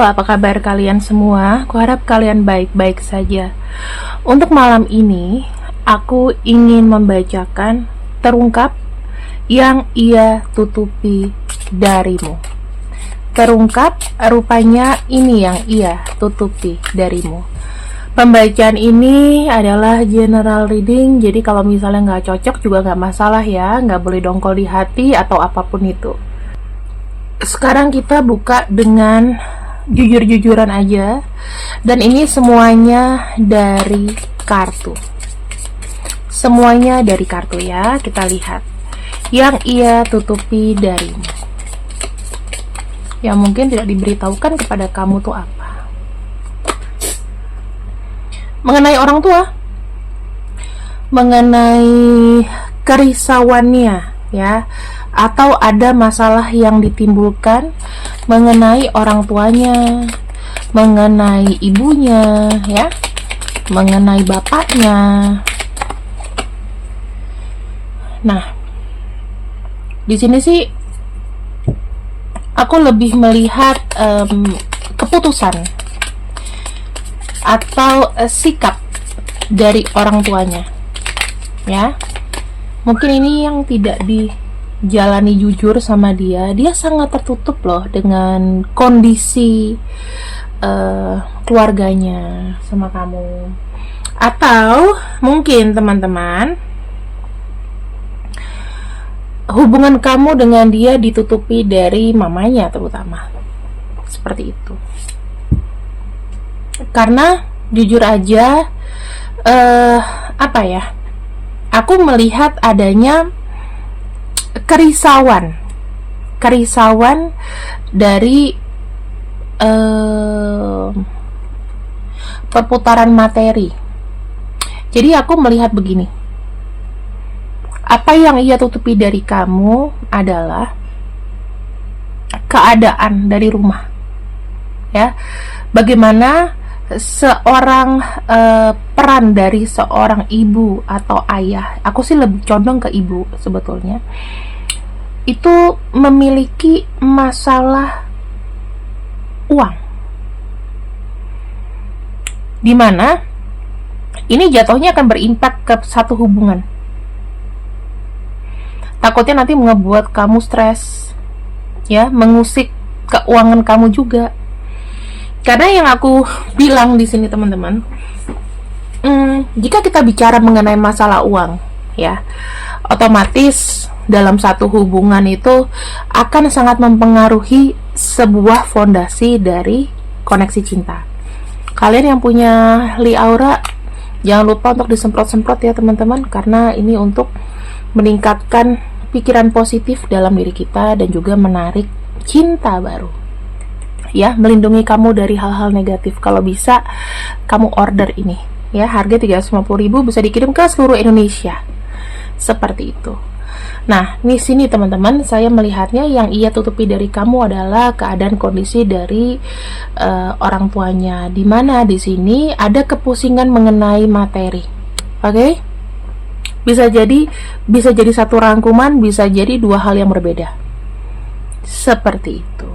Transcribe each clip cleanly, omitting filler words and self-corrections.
apa kabar kalian semua? Kuharap kalian baik-baik saja. Untuk malam ini, aku ingin membacakan terungkap yang ia tutupi darimu. Terungkap, rupanya ini yang ia tutupi darimu. Pembacaan ini adalah general reading, jadi kalau misalnya nggak cocok juga nggak masalah ya, nggak boleh dongkol di hati atau apapun itu. Sekarang kita buka dengan jujur-jujuran aja, dan ini semuanya dari kartu. Semuanya dari kartu ya, kita lihat yang ia tutupi darimu. Yang mungkin tidak diberitahukan kepada kamu tuh apa? Mengenai orang tua, mengenai kerisauannya ya, atau ada masalah yang ditimbulkan mengenai orang tuanya, mengenai ibunya ya, mengenai bapaknya. Nah, di sini sih aku lebih melihat keputusan atau sikap dari orang tuanya ya. Mungkin ini yang tidak dijalani jujur sama dia. Dia sangat tertutup loh dengan kondisi keluarganya sama kamu. Atau mungkin teman-teman, hubungan kamu dengan dia ditutupi dari mamanya terutama. Seperti itu. Karena jujur aja apa ya, aku melihat adanya kerisauan dari perputaran materi. Jadi aku melihat begini, apa yang ia tutupi dari kamu adalah keadaan dari rumah ya, bagaimana seorang peran dari seorang ibu atau ayah. Aku sih lebih condong ke ibu sebetulnya, itu memiliki masalah uang, dimana ini jatuhnya akan berimpak ke satu hubungan. Takutnya nanti membuat kamu stres ya, mengusik keuangan kamu juga. Karena yang aku bilang di sini teman-teman, jika kita bicara mengenai masalah uang ya, otomatis dalam satu hubungan itu akan sangat mempengaruhi sebuah fondasi dari koneksi cinta. Kalian yang punya Li Aura, jangan lupa untuk disemprot-semprot ya teman-teman, karena ini untuk meningkatkan pikiran positif dalam diri kita dan juga menarik cinta baru ya, melindungi kamu dari hal-hal negatif. Kalau bisa kamu order ini ya, harga 350.000, bisa dikirim ke seluruh Indonesia. Seperti itu. Nah, di sini teman-teman, saya melihatnya yang ia tutupi dari kamu adalah keadaan kondisi dari orang tuanya, dimana di sini ada kepusingan mengenai materi. Oke? Bisa jadi satu rangkuman, bisa jadi dua hal yang berbeda. Seperti itu.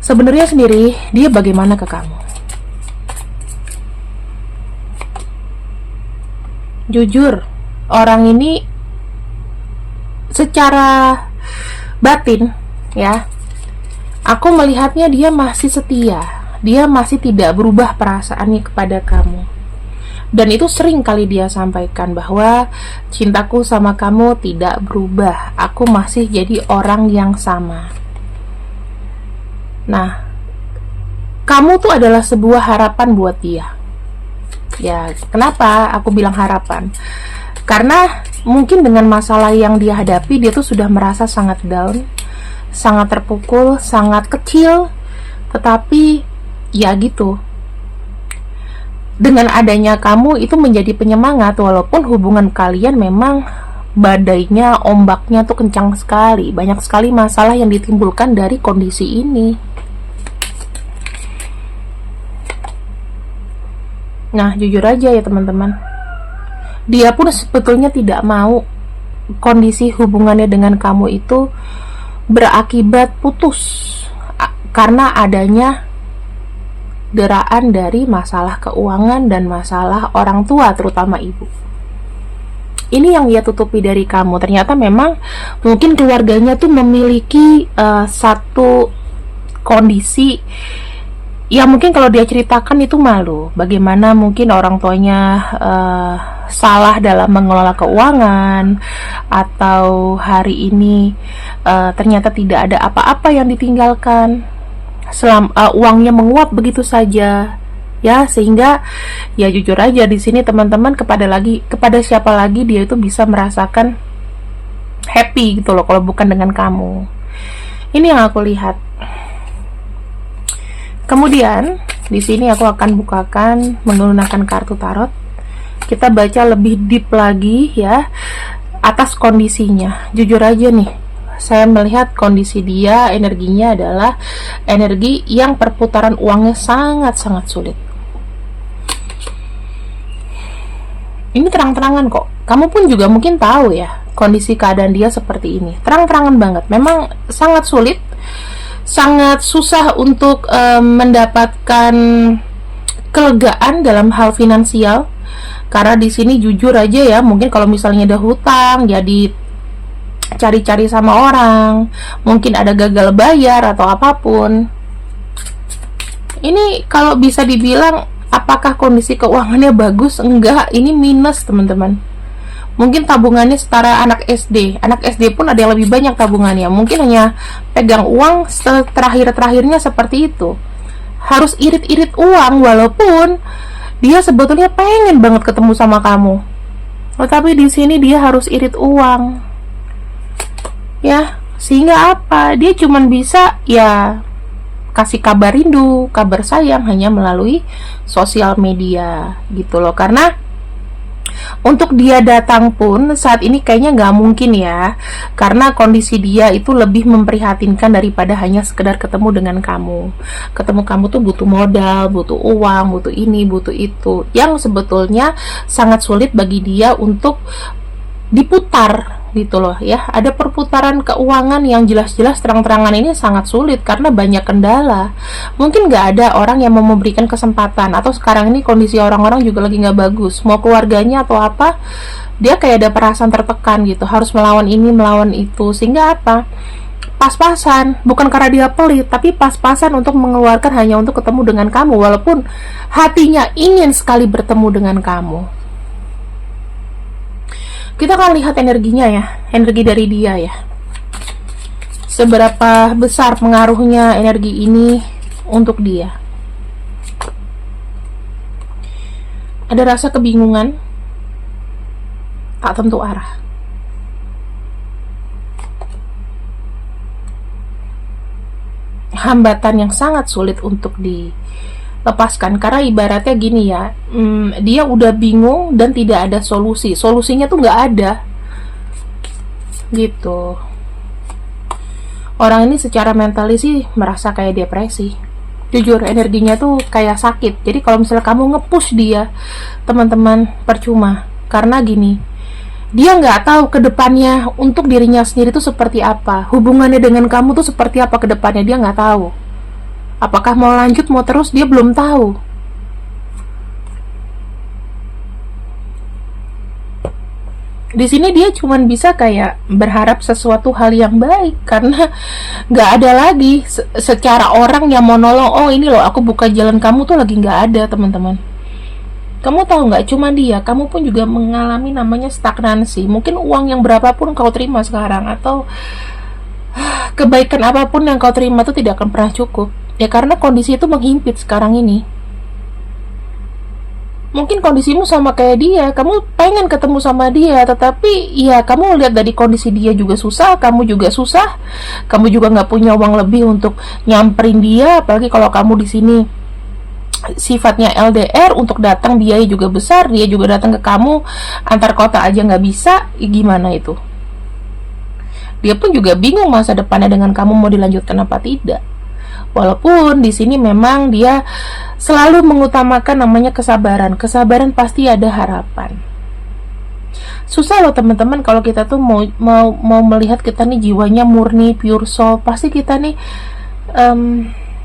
Sebenarnya sendiri dia bagaimana ke kamu? Jujur, orang ini secara batin ya, aku melihatnya dia masih setia, dia masih tidak berubah perasaannya kepada kamu. Dan itu sering kali dia sampaikan bahwa cintaku sama kamu tidak berubah, aku masih jadi orang yang sama. Nah, kamu tuh adalah sebuah harapan buat dia. Ya, kenapa aku bilang harapan? Karena mungkin dengan masalah yang dia hadapi, dia tuh sudah merasa sangat down, sangat terpukul, sangat kecil. Tetapi ya gitu, dengan adanya kamu itu menjadi penyemangat, walaupun hubungan kalian memang badainya, ombaknya tuh kencang sekali. Banyak sekali masalah yang ditimbulkan dari kondisi ini. Nah, jujur aja ya teman-teman, dia pun sebetulnya tidak mau kondisi hubungannya dengan kamu itu berakibat putus. karena adanya deraan dari masalah keuangan dan masalah orang tua, terutama ibu. Ini yang dia tutupi dari kamu. Ternyata memang mungkin keluarganya tuh memiliki satu kondisi yang mungkin kalau dia ceritakan itu malu. Bagaimana mungkin orang tuanya salah dalam mengelola keuangan, atau hari ini ternyata tidak ada apa-apa yang ditinggalkan, uangnya menguap begitu saja, ya, sehingga ya jujur aja di sini teman-teman, kepada siapa lagi dia itu bisa merasakan happy gitu loh kalau bukan dengan kamu. Ini yang aku lihat. Kemudian di sini aku akan bukakan menggunakan kartu tarot. Kita baca lebih deep lagi ya atas kondisinya. Jujur aja nih, saya melihat kondisi dia, energinya adalah energi yang perputaran uangnya sangat-sangat sulit. Ini terang-terangan kok. Kamu pun juga mungkin tahu ya kondisi keadaan dia seperti ini. Terang-terangan banget. Memang sangat sulit, sangat susah untuk mendapatkan kelegaan dalam hal finansial. Karena di sini jujur aja ya, mungkin kalau misalnya ada hutang, jadi cari-cari sama orang, mungkin ada gagal bayar atau apapun. Ini kalau bisa dibilang apakah kondisi keuangannya bagus? Enggak, ini minus teman-teman. Mungkin tabungannya setara anak SD. Anak SD pun ada yang lebih banyak tabungannya. Mungkin hanya pegang uang terakhir-terakhirnya seperti itu. Harus irit-irit uang, walaupun dia sebetulnya pengen banget ketemu sama kamu. Tetapi di sini dia harus irit uang. Ya, sehingga apa? Dia cuman bisa ya kasih kabar rindu, kabar sayang hanya melalui sosial media gitu loh. Karena untuk dia datang pun saat ini kayaknya nggak mungkin ya, karena kondisi dia itu lebih memprihatinkan daripada hanya sekedar ketemu dengan kamu. Ketemu kamu tuh butuh modal, butuh uang, butuh ini, butuh itu, yang sebetulnya sangat sulit bagi dia untuk diputar gitu loh ya. Ada perputaran keuangan yang jelas-jelas terang-terangan ini sangat sulit karena banyak kendala. Mungkin nggak ada orang yang mau memberikan kesempatan, atau sekarang ini kondisi orang-orang juga lagi nggak bagus, mau keluarganya atau apa, dia kayak ada perasaan tertekan gitu, harus melawan ini melawan itu, sehingga apa, pas-pasan, bukan karena dia pelit, tapi pas-pasan untuk mengeluarkan hanya untuk ketemu dengan kamu, walaupun hatinya ingin sekali bertemu dengan kamu. Kita akan lihat energinya ya, energi dari dia ya. Seberapa besar pengaruhnya energi ini untuk dia. Ada rasa kebingungan, tak tentu arah. Hambatan yang sangat sulit untuk lepaskan, karena ibaratnya gini ya, dia udah bingung dan tidak ada solusinya tuh nggak ada gitu. Orang ini secara mentalis sih merasa kayak depresi, jujur energinya tuh kayak sakit. Jadi kalau misalnya kamu nge-push dia, teman-teman, percuma. Karena gini, dia nggak tahu ke depannya untuk dirinya sendiri tuh seperti apa, hubungannya dengan kamu tuh seperti apa ke depannya, dia nggak tahu. Apakah mau lanjut, mau terus, dia belum tahu. Di sini dia cuman bisa kayak berharap sesuatu hal yang baik, karena nggak ada lagi secara orang yang mau nolong. Oh ini loh, aku buka jalan kamu tuh lagi nggak ada, teman-teman. Kamu tahu nggak, cuma dia, kamu pun juga mengalami namanya stagnansi. Mungkin uang yang berapapun kau terima sekarang, atau kebaikan apapun yang kau terima itu tidak akan pernah cukup. Ya karena kondisi itu menghimpit sekarang ini. Mungkin kondisimu sama kayak dia, kamu pengen ketemu sama dia, tetapi ya kamu lihat dari kondisi dia juga susah, kamu juga susah, kamu juga nggak punya uang lebih untuk nyamperin dia, apalagi kalau kamu di sini sifatnya LDR, untuk datang biaya juga besar, dia juga datang ke kamu antar kota aja nggak bisa, gimana itu? Dia pun juga bingung masa depannya dengan kamu mau dilanjutkan apa tidak. Walaupun di sini memang dia selalu mengutamakan namanya kesabaran. Kesabaran pasti ada harapan. Susah loh teman-teman kalau kita tuh mau melihat kita nih jiwanya murni, pure soul. Pasti kita nih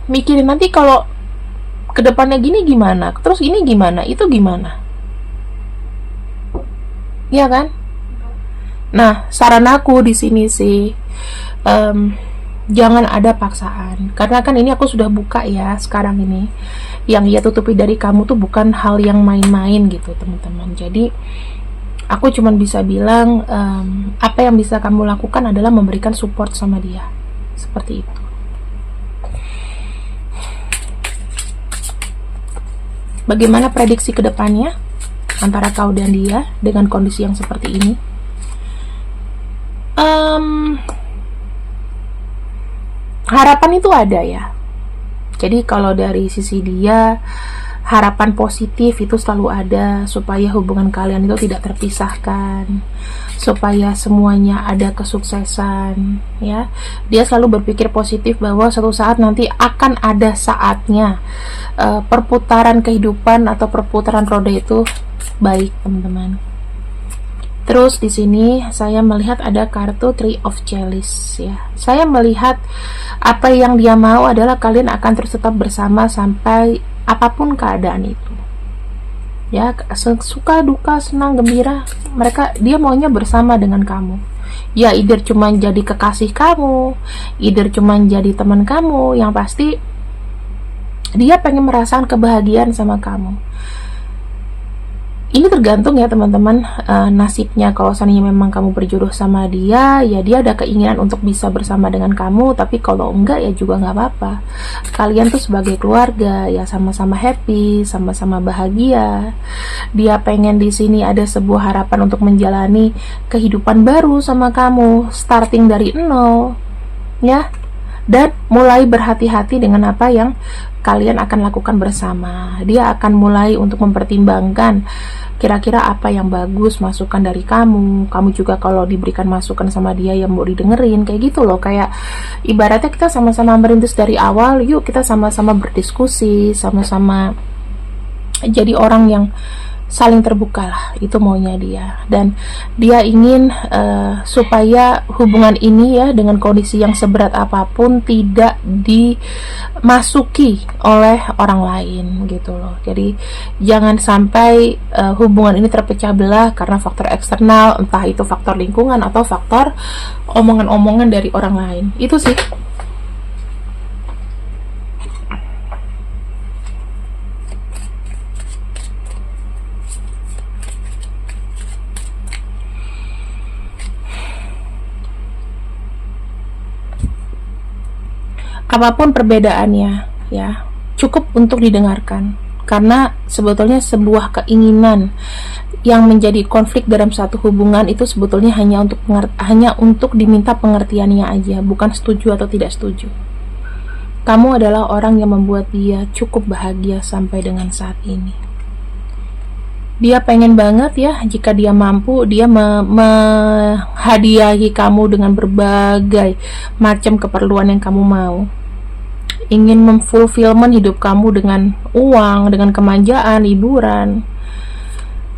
mikirin nanti kalau kedepannya gini gimana, terus ini gimana, itu gimana, ya kan? Nah, saran aku di sini sih, jangan ada paksaan, karena kan ini aku sudah buka ya sekarang ini. Yang ia tutupi dari kamu tuh bukan hal yang main-main gitu teman-teman. Jadi aku cuman bisa bilang, apa yang bisa kamu lakukan adalah memberikan support sama dia, seperti itu. Bagaimana prediksi kedepannya antara kau dan dia dengan kondisi yang seperti ini? Harapan itu ada ya. Jadi kalau dari sisi dia, harapan positif itu selalu ada supaya hubungan kalian itu tidak terpisahkan, supaya semuanya ada kesuksesan ya. Dia selalu berpikir positif bahwa suatu saat nanti akan ada saatnya perputaran kehidupan atau perputaran roda itu baik, teman-teman. Terus di sini saya melihat ada kartu Three of Chalice ya. Saya melihat apa yang dia mau adalah kalian akan terus tetap bersama sampai apapun keadaan itu. Ya, suka duka, senang gembira, dia maunya bersama dengan kamu. Ya, either cuma jadi kekasih kamu, either cuma jadi teman kamu, yang pasti dia pengen merasakan kebahagiaan sama kamu. Ini tergantung ya teman-teman, nasibnya. Kalau seandainya memang kamu berjodoh sama dia, ya dia ada keinginan untuk bisa bersama dengan kamu. Tapi kalau enggak ya juga nggak apa-apa. Kalian tuh sebagai keluarga ya sama-sama happy, sama-sama bahagia. Dia pengen di sini ada sebuah harapan untuk menjalani kehidupan baru sama kamu, starting dari nol, ya. Dan mulai berhati-hati dengan apa yang kalian akan lakukan bersama. Dia akan mulai untuk mempertimbangkan kira-kira apa yang bagus masukan dari kamu. Kamu juga kalau diberikan masukan sama dia yang mau didengerin, kayak gitu loh. Kayak ibaratnya kita sama-sama merintis dari awal, yuk kita sama-sama berdiskusi, sama-sama jadi orang yang saling terbuka lah, itu maunya dia. Dan dia ingin supaya hubungan ini ya dengan kondisi yang seberat apapun tidak dimasuki oleh orang lain gitu loh. Jadi jangan sampai hubungan ini terpecah belah karena faktor eksternal, entah itu faktor lingkungan atau faktor omongan-omongan dari orang lain. Itu sih. Apapun perbedaannya ya, cukup untuk didengarkan, karena sebetulnya sebuah keinginan yang menjadi konflik dalam satu hubungan itu sebetulnya hanya untuk diminta pengertiannya aja, bukan setuju atau tidak setuju. Kamu adalah orang yang membuat dia cukup bahagia sampai dengan saat ini. Dia pengen banget ya, jika dia mampu, dia menghadiahi kamu dengan berbagai macam keperluan yang kamu mau. Ingin memfulfillment hidup kamu dengan uang, dengan kemanjaan, hiburan.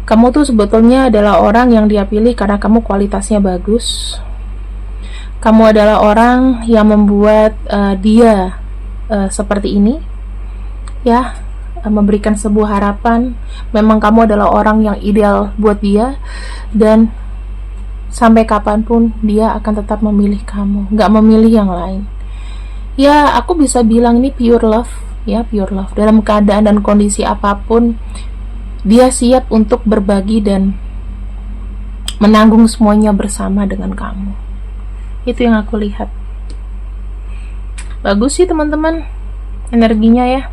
Kamu tuh sebetulnya adalah orang yang dia pilih karena kamu kualitasnya bagus. Kamu adalah orang yang membuat dia seperti ini, ya, memberikan sebuah harapan. Memang kamu adalah orang yang ideal buat dia, dan sampai kapanpun dia akan tetap memilih kamu, nggak memilih yang lain. Ya, aku bisa bilang ini pure love, ya, pure love. Dalam keadaan dan kondisi apapun, dia siap untuk berbagi dan menanggung semuanya bersama dengan kamu. Itu yang aku lihat. Bagus sih teman-teman energinya ya.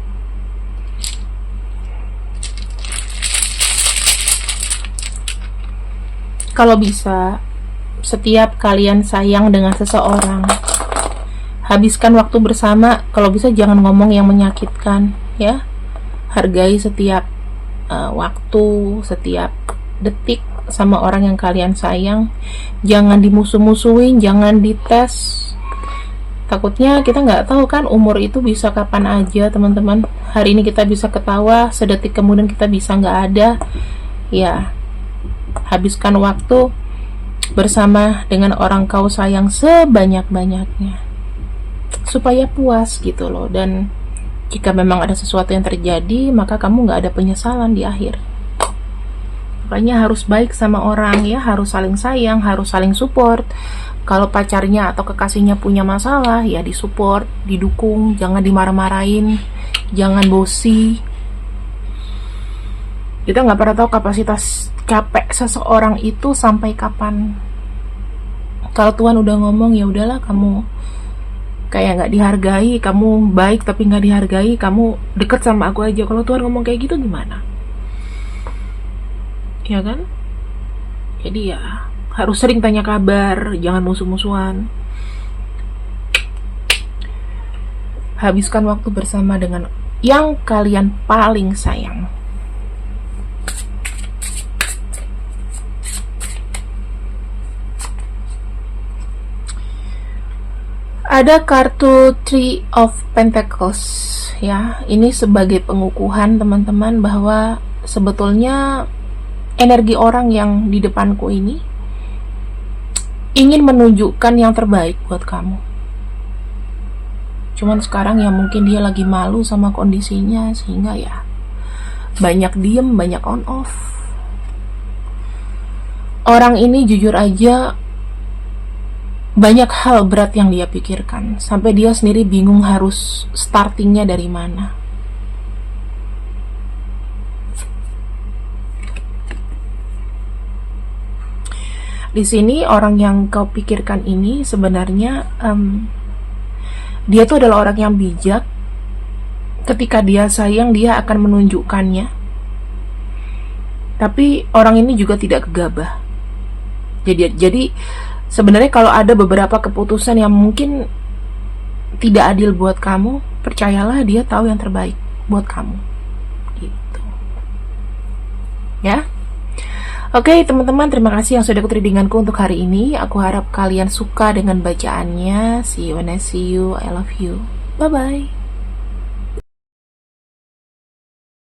Kalau bisa, setiap kalian sayang dengan seseorang, habiskan waktu bersama. Kalau bisa jangan ngomong yang menyakitkan ya. Hargai setiap waktu, setiap detik sama orang yang kalian sayang. Jangan dimusuh-musuhin, jangan dites. Takutnya kita nggak tahu kan umur itu bisa kapan aja teman-teman. Hari ini kita bisa ketawa, sedetik kemudian kita bisa nggak ada. Ya, habiskan waktu bersama dengan orang kau sayang sebanyak-banyaknya supaya puas gitu loh. Dan Jika memang ada sesuatu yang terjadi, maka kamu nggak ada penyesalan di akhir. Makanya harus baik sama orang ya, harus saling sayang, harus saling support. Kalau pacarnya atau kekasihnya punya masalah, ya disupport, didukung, jangan dimarah-marahin, jangan bosi. Kita nggak pernah tahu kapasitas capek seseorang itu sampai kapan. Kalau Tuhan udah ngomong, ya udahlah, kamu kayak nggak dihargai, kamu baik tapi nggak dihargai, kamu deket sama aku aja. Kalau Tuhan ngomong kayak gitu gimana? Ya kan? Jadi ya harus sering tanya kabar, jangan musuh-musuhan. Habiskan waktu bersama dengan yang kalian paling sayang. Ada kartu Three of Pentacles ya. Ini sebagai pengukuhan teman-teman bahwa sebetulnya energi orang yang di depanku ini ingin menunjukkan yang terbaik buat kamu. Cuman sekarang ya mungkin dia lagi malu sama kondisinya, sehingga ya banyak diem, banyak on off. Orang ini jujur aja banyak hal berat yang dia pikirkan, sampai dia sendiri bingung harus startingnya dari mana. Di sini orang yang kau pikirkan ini sebenarnya dia tuh adalah orang yang bijak. Ketika dia sayang, dia akan menunjukkannya. Tapi orang ini juga tidak gegabah. Jadi sebenarnya kalau ada beberapa keputusan yang mungkin tidak adil buat kamu, percayalah dia tahu yang terbaik buat kamu. Gitu. Ya. Oke teman-teman, terima kasih yang sudah ikut readinganku untuk hari ini. Aku harap kalian suka dengan bacaannya. See you when I see you. I love you. Bye-bye.